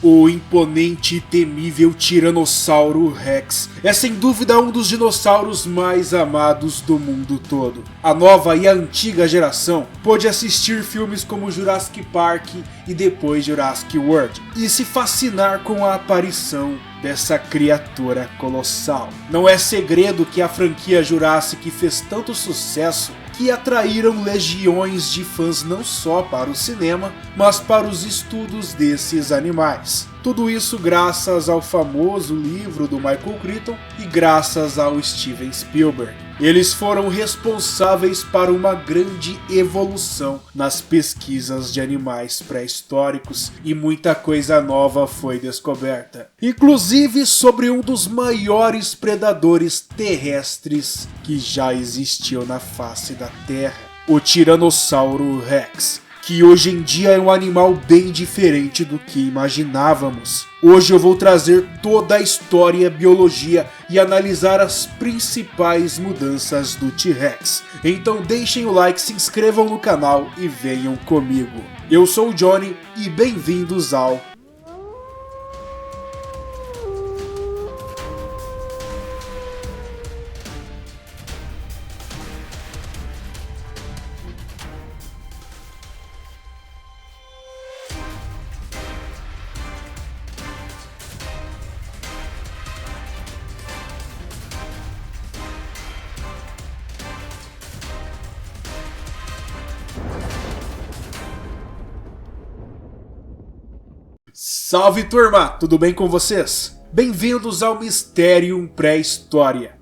O imponente e temível Tiranossauro Rex é sem dúvida um dos dinossauros mais amados do mundo todo. A nova e a antiga geração pôde assistir filmes como Jurassic Park e depois Jurassic World e se fascinar com a aparição dessa criatura colossal. Não é segredo que a franquia Jurassic fez tanto sucesso que atraíram legiões de fãs não só para o cinema, mas para os estudos desses animais. Tudo isso graças ao famoso livro do Michael Crichton e graças ao Steven Spielberg. Eles foram responsáveis para uma grande evolução nas pesquisas de animais pré-históricos e muita coisa nova foi descoberta. Inclusive sobre um dos maiores predadores terrestres que já existiu na face da Terra, o Tiranossauro Rex, que hoje em dia é um animal bem diferente do que imaginávamos. Hoje eu vou trazer toda a história e a biologia e analisar as principais mudanças do T-Rex. Então deixem o like, se inscrevam no canal e venham comigo. Eu sou o Johnny e bem-vindos ao Salve turma, tudo bem com vocês? Bem-vindos ao Mysterium Pré-História.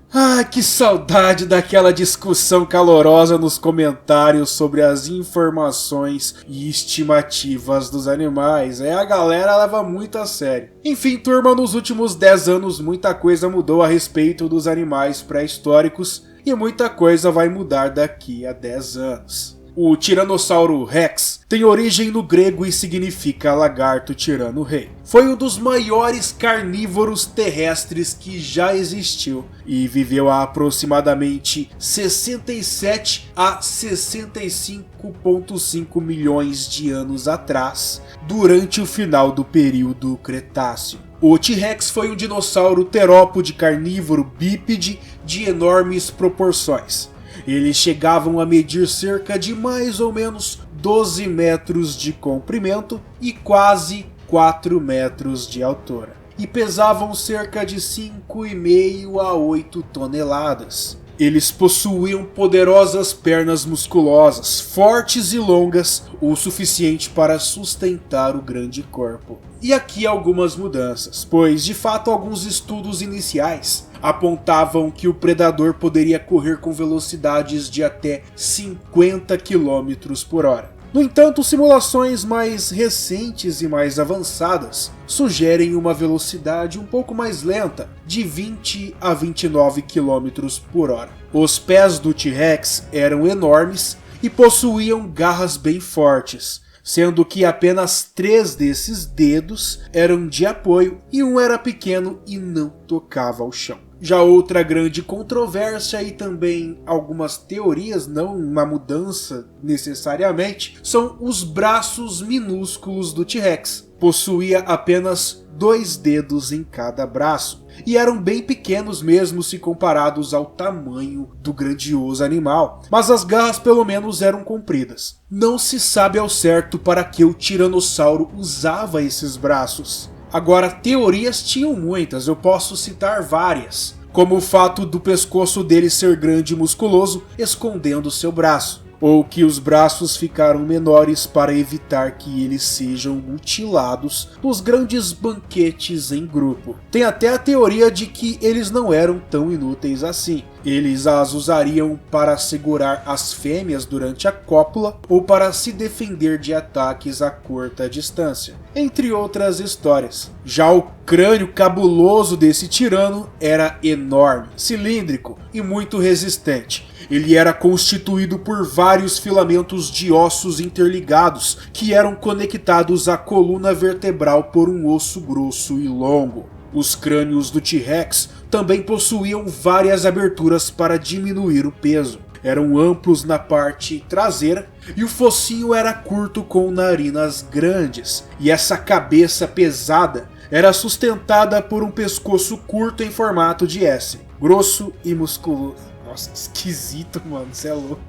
Que saudade daquela discussão calorosa nos comentários sobre as informações e estimativas dos animais. A galera leva muito a sério. Enfim, turma, nos últimos 10 anos muita coisa mudou a respeito dos animais pré-históricos e muita coisa vai mudar daqui a 10 anos. O Tiranossauro Rex tem origem no grego e significa lagarto tirano rei. Foi um dos maiores carnívoros terrestres que já existiu e viveu há aproximadamente 67 a 65,5 milhões de anos atrás, durante o final do período Cretáceo. O T-Rex foi um dinossauro terópode carnívoro bípede de enormes proporções. Eles chegavam a medir cerca de mais ou menos 12 metros de comprimento e quase 4 metros de altura. E pesavam cerca de 5,5 a 8 toneladas. Eles possuíam poderosas pernas musculosas, fortes e longas, o suficiente para sustentar o grande corpo. E aqui algumas mudanças, pois de fato alguns estudos iniciais apontavam que o predador poderia correr com velocidades de até 50 km por hora. No entanto, simulações mais recentes e mais avançadas sugerem uma velocidade um pouco mais lenta, de 20 a 29 km por hora. Os pés do T-Rex eram enormes e possuíam garras bem fortes, sendo que apenas 3 desses dedos eram de apoio e um era pequeno e não tocava ao chão. Já outra grande controvérsia e também algumas teorias, não uma mudança necessariamente, são os braços minúsculos do T-Rex. Possuía apenas 2 dedos em cada braço e eram bem pequenos mesmo se comparados ao tamanho do grandioso animal, mas as garras pelo menos eram compridas. Não se sabe ao certo para que o tiranossauro usava esses braços. Agora, teorias tinham muitas, eu posso citar várias, como o fato do pescoço dele ser grande e musculoso, escondendo seu braço, ou que os braços ficaram menores para evitar que eles sejam mutilados nos grandes banquetes em grupo. Tem até a teoria de que eles não eram tão inúteis assim. Eles as usariam para segurar as fêmeas durante a cópula ou para se defender de ataques a curta distância, entre outras histórias. Já o crânio cabuloso desse tirano era enorme, cilíndrico e muito resistente. Ele era constituído por vários filamentos de ossos interligados que eram conectados à coluna vertebral por um osso grosso e longo. Os crânios do T-Rex também possuíam várias aberturas para diminuir o peso. eram amplos na parte traseira e o focinho era curto com narinas grandes, e essa cabeça pesada era sustentada por um pescoço curto em formato de S, grosso e musculoso. Nossa, que esquisito, mano, cê é louco.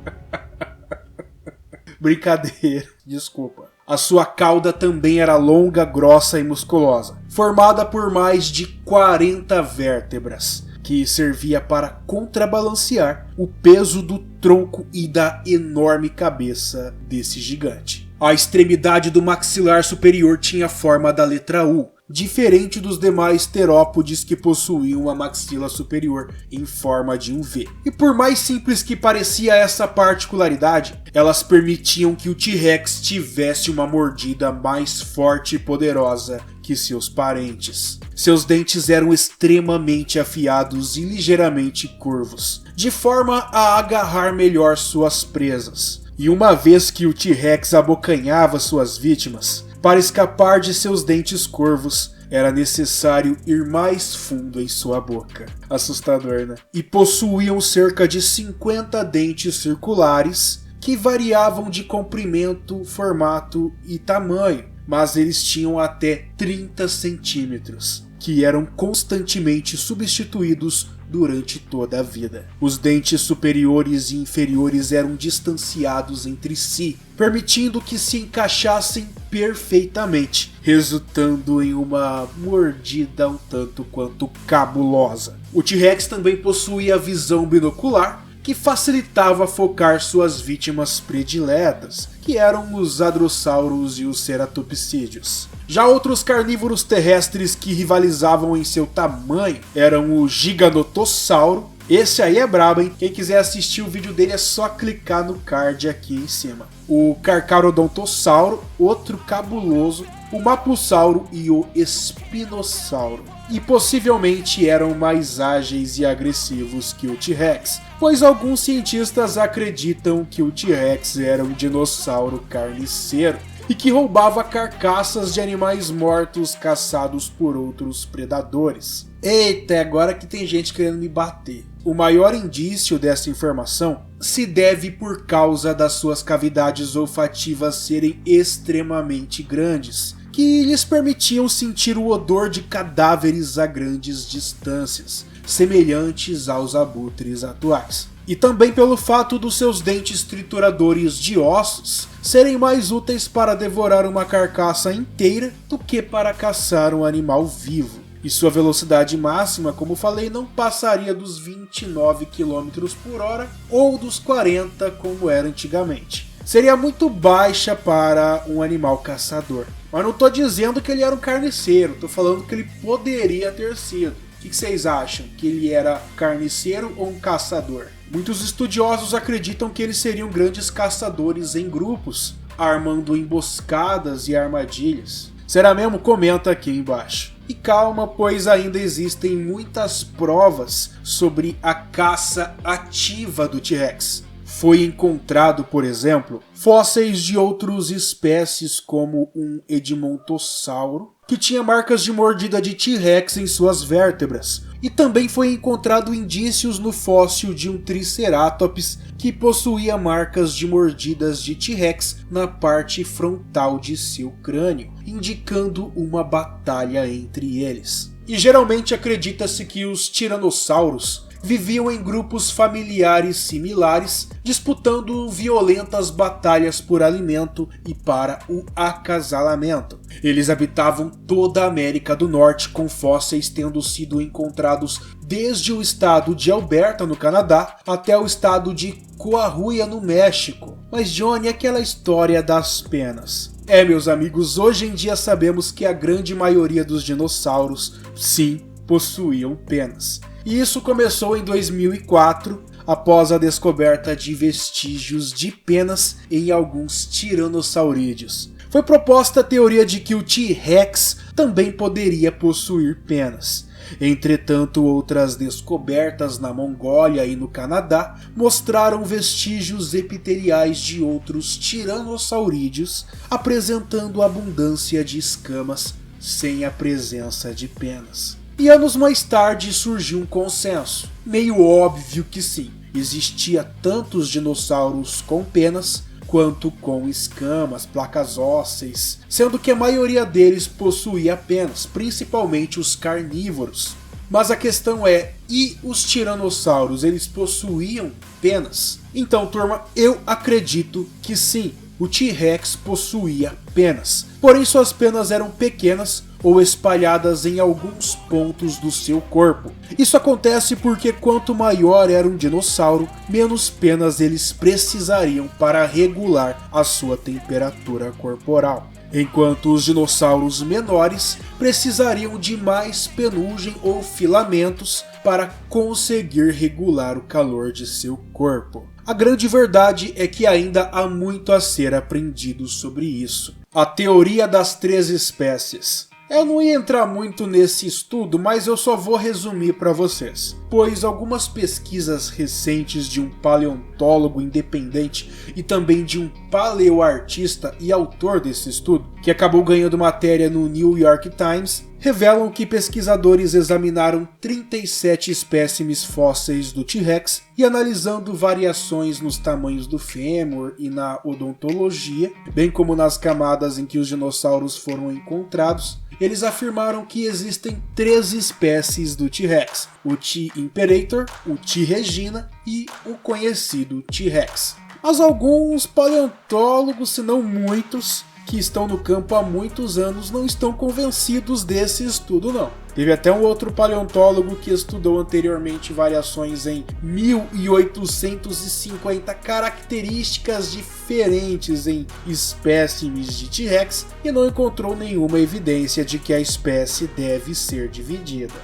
Brincadeira, desculpa. A sua cauda também era longa, grossa e musculosa, formada por mais de 40 vértebras, que servia para contrabalancear o peso do tronco e da enorme cabeça desse gigante. A extremidade do maxilar superior tinha a forma da letra U, diferente dos demais terópodes que possuíam uma maxila superior em forma de um V. E por mais simples que parecia essa particularidade, elas permitiam que o T-Rex tivesse uma mordida mais forte e poderosa que seus parentes. Seus dentes eram extremamente afiados e ligeiramente curvos, de forma a agarrar melhor suas presas. E uma vez que o T-Rex abocanhava suas vítimas, para escapar de seus dentes curvos, era necessário ir mais fundo em sua boca. Assustador, né? E possuíam cerca de 50 dentes circulares que variavam de comprimento, formato e tamanho, mas eles tinham até 30 centímetros, que eram constantemente substituídos durante toda a vida. Os dentes superiores e inferiores eram distanciados entre si, permitindo que se encaixassem perfeitamente, resultando em uma mordida um tanto quanto cabulosa. O T-Rex também possuía visão binocular, que facilitava focar suas vítimas prediletas, que eram os hadrossauros e os ceratopsídeos. Já outros carnívoros terrestres que rivalizavam em seu tamanho eram o Giganotossauro. Esse aí é brabo, hein? Quem quiser assistir o vídeo dele é só clicar no card aqui em cima. O Carcharodontossauro, outro cabuloso, o Mapussauro e o Espinossauro. E possivelmente eram mais ágeis e agressivos que o T-Rex, pois alguns cientistas acreditam que o T-Rex era um dinossauro carniceiro e que roubava carcaças de animais mortos caçados por outros predadores. Eita, agora que tem gente querendo me bater. O maior indício dessa informação se deve por causa das suas cavidades olfativas serem extremamente grandes, que lhes permitiam sentir o odor de cadáveres a grandes distâncias, semelhantes aos abutres atuais. E também pelo fato dos seus dentes trituradores de ossos serem mais úteis para devorar uma carcaça inteira do que para caçar um animal vivo. E sua velocidade máxima, como falei, não passaria dos 29 km por hora ou dos 40 como era antigamente. Seria muito baixa para um animal caçador. Mas não estou dizendo que ele era um carniceiro, estou falando que ele poderia ter sido. O que vocês acham? Que ele era carniceiro ou um caçador? Muitos estudiosos acreditam que eles seriam grandes caçadores em grupos, armando emboscadas e armadilhas. Será mesmo? Comenta aqui embaixo. E calma, pois ainda existem muitas provas sobre a caça ativa do T-Rex. Foi encontrado, por exemplo, fósseis de outras espécies como um Edmontossauro, que tinha marcas de mordida de T-Rex em suas vértebras. E também foi encontrado indícios no fóssil de um Triceratops que possuía marcas de mordidas de T-Rex na parte frontal de seu crânio, indicando uma batalha entre eles. E geralmente acredita-se que os tiranossauros viviam em grupos familiares similares, disputando violentas batalhas por alimento e para o acasalamento. Eles habitavam toda a América do Norte, com fósseis tendo sido encontrados desde o estado de Alberta, no Canadá, até o estado de Coahuila, no México. Mas Johnny, aquela história das penas. Meus amigos, hoje em dia sabemos que a grande maioria dos dinossauros, sim, possuíam penas. E isso começou em 2004, após a descoberta de vestígios de penas em alguns tiranossaurídeos. Foi proposta a teoria de que o T-Rex também poderia possuir penas. Entretanto, outras descobertas na Mongólia e no Canadá mostraram vestígios epiteliais de outros tiranossaurídeos, apresentando abundância de escamas sem a presença de penas. E anos mais tarde surgiu um consenso, meio óbvio que sim, existia tantos dinossauros com penas quanto com escamas, placas ósseas, sendo que a maioria deles possuía penas, principalmente os carnívoros. Mas a questão é, e os tiranossauros, eles possuíam penas? Então, turma, eu acredito que sim, o T-Rex possuía penas. Porém, suas penas eram pequenas ou espalhadas em alguns pontos do seu corpo. Isso acontece porque quanto maior era um dinossauro, menos penas eles precisariam para regular a sua temperatura corporal. Enquanto os dinossauros menores precisariam de mais penugem ou filamentos para conseguir regular o calor de seu corpo. A grande verdade é que ainda há muito a ser aprendido sobre isso. A teoria das 3 espécies. Eu não ia entrar muito nesse estudo, mas eu só vou resumir para vocês, pois algumas pesquisas recentes de um paleontólogo independente e também de um paleoartista e autor desse estudo, que acabou ganhando matéria no New York Times, revelam que pesquisadores examinaram 37 espécimes fósseis do T-Rex e analisando variações nos tamanhos do fêmur e na odontologia, bem como nas camadas em que os dinossauros foram encontrados, eles afirmaram que existem 3 espécies do T-Rex, o T. imperator, o T. regina e o conhecido T-Rex. Mas alguns paleontólogos, se não muitos, que estão no campo há muitos anos não estão convencidos desse estudo não. Teve até um outro paleontólogo que estudou anteriormente variações em 1850 características diferentes em espécimes de T-Rex e não encontrou nenhuma evidência de que a espécie deve ser dividida.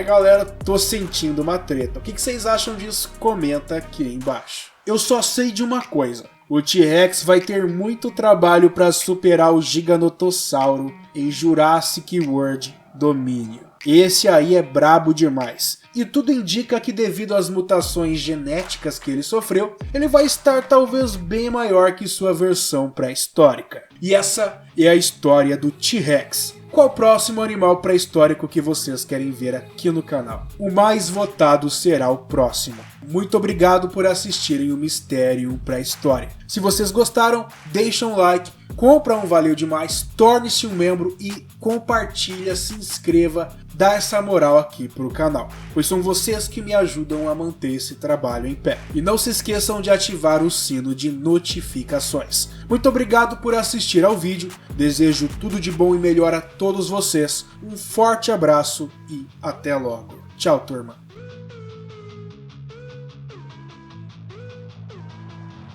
Galera, tô sentindo uma treta. O que vocês acham disso? Comenta aqui embaixo. Eu só sei de uma coisa. O T-Rex vai ter muito trabalho para superar o Giganotossauro em Jurassic World Domínio. Esse aí é brabo demais. E tudo indica que devido às mutações genéticas que ele sofreu, ele vai estar talvez bem maior que sua versão pré-histórica. E essa é a história do T-Rex. Qual o próximo animal pré-histórico que vocês querem ver aqui no canal? O mais votado será o próximo. Muito obrigado por assistirem o Mistério Pré-História. Se vocês gostaram, deixa um like, compra um Valeu Demais, torne-se um membro e compartilha, se inscreva, dá essa moral aqui pro canal, pois são vocês que me ajudam a manter esse trabalho em pé. E não se esqueçam de ativar o sino de notificações. Muito obrigado por assistir ao vídeo, desejo tudo de bom e melhor a todos vocês, um forte abraço e até logo. Tchau, turma.